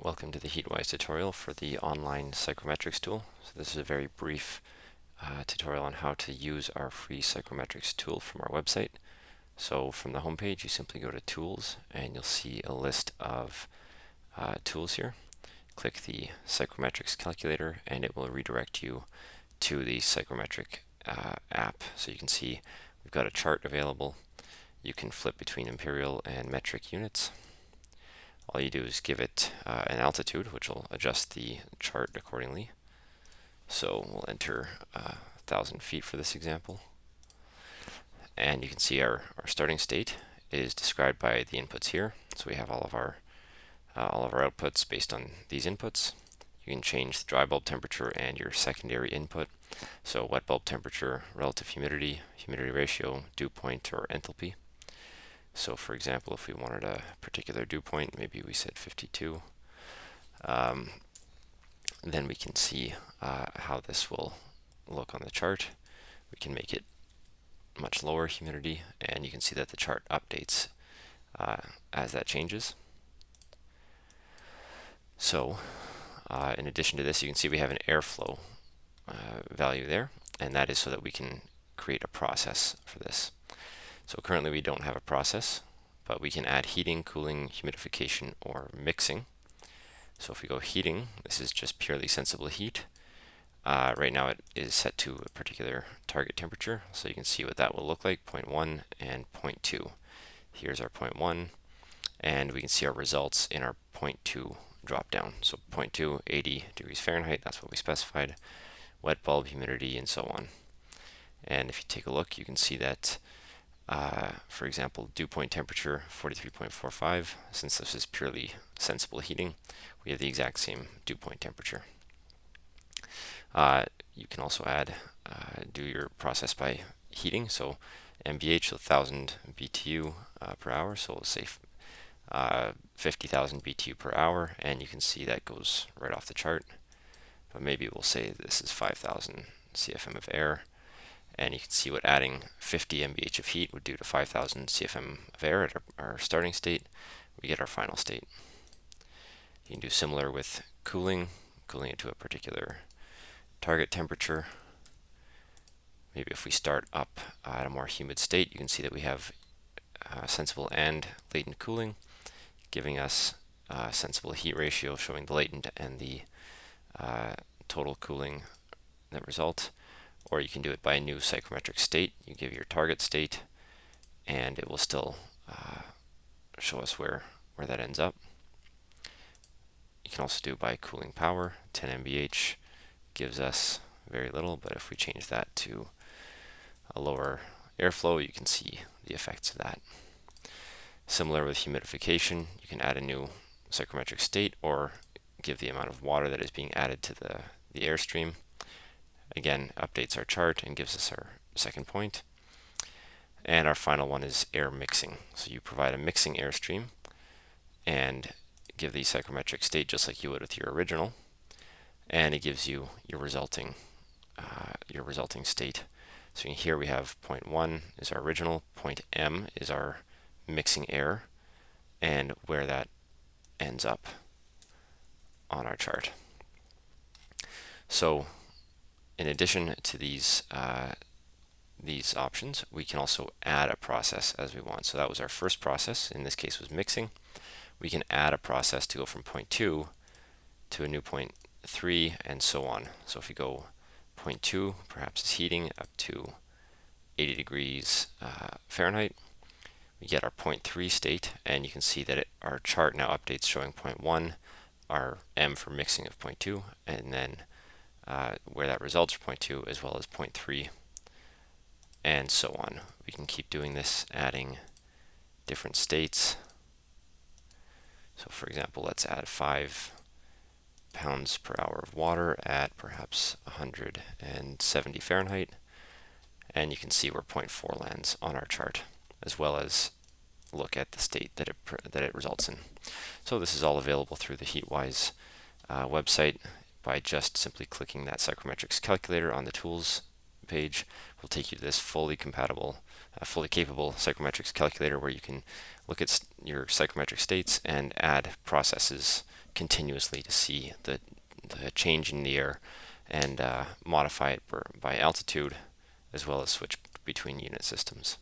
Welcome to the HeatWise tutorial for the online psychrometrics tool. So this is a very brief tutorial on how to use our free psychrometrics tool from our website. So from the home page, you simply go to Tools and you'll see a list of tools here. Click the psychrometrics calculator and it will redirect you to the psychrometric app. So you can see we've got a chart available. You can flip between imperial and metric units. All you do is give it an altitude, which will adjust the chart accordingly. So we'll enter 1,000 feet for this example. And you can see our starting state is described by the inputs here. So we have all of our outputs based on these inputs. You can change the dry bulb temperature and your secondary input. So wet bulb temperature, relative humidity, humidity ratio, dew point, or enthalpy. So for example, if we wanted a particular dew point, maybe we said 52, then we can see how this will look on the chart. We can make it much lower humidity, and you can see that the chart updates as that changes. So in addition to this, you can see we have an airflow value there, and that is so that we can create a process for this. So currently we don't have a process, but we can add heating, cooling, humidification, or mixing. So if we go heating, this is just purely sensible heat. Right now it is set to a particular target temperature, so you can see what that will look like, 0.1 and 0.2. Here's our 0.1, and we can see our results in our 0.2 drop down. So 0.2, 80 degrees Fahrenheit, that's what we specified, wet bulb, humidity, and so on. And if you take a look, you can see that for example, dew point temperature 43.45. Since this is purely sensible heating, we have the exact same dew point temperature. You can also do your process by heating. So MBH, so 1,000 BTU per hour. So we'll say 50,000 BTU per hour, and you can see that goes right off the chart. But maybe we'll say this is 5,000 CFM of air. And you can see what adding 50 MBH of heat would do to 5,000 CFM of air at our starting state. We get our final state. You can do similar with cooling it to a particular target temperature. Maybe if we start up at a more humid state, you can see that we have sensible and latent cooling, giving us sensible heat ratio, showing the latent and the total cooling that result. Or you can do it by a new psychrometric state. You give your target state, and it will still show us where that ends up. You can also do by cooling power. 10 MBH gives us very little, but if we change that to a lower airflow, you can see the effects of that. Similar with humidification, you can add a new psychrometric state or give the amount of water that is being added to the airstream. Again, updates our chart and gives us our second point. And our final one is air mixing. So you provide a mixing airstream and give the psychrometric state just like you would with your original, and it gives you your resulting state. So here we have 0.1 is our original, point M is our mixing air, and where that ends up on our chart. So in addition to these options, we can also add a process as we want. So that was our first process. In this case was mixing. We can add a process to go from 0.2 to a new 0.3 and so on. So if we go 0.2, perhaps is heating up to 80 degrees Fahrenheit, we get our 0.3 state, and you can see that our chart now updates showing 0.1, our M for mixing of 0.2, and then where that results for 0.2 as well as 0.3 and so on. We can keep doing this, adding different states. So for example, let's add 5 pounds per hour of water at perhaps 170 Fahrenheit, and you can see where 0.4 lands on our chart, as well as look at the state that it results in. So this is all available through the HeatWise website. By just simply clicking that psychrometrics calculator on the tools page, will take you to this fully capable psychrometrics calculator where you can look at your psychrometric states and add processes continuously to see the change in the air and modify it by altitude, as well as switch between unit systems.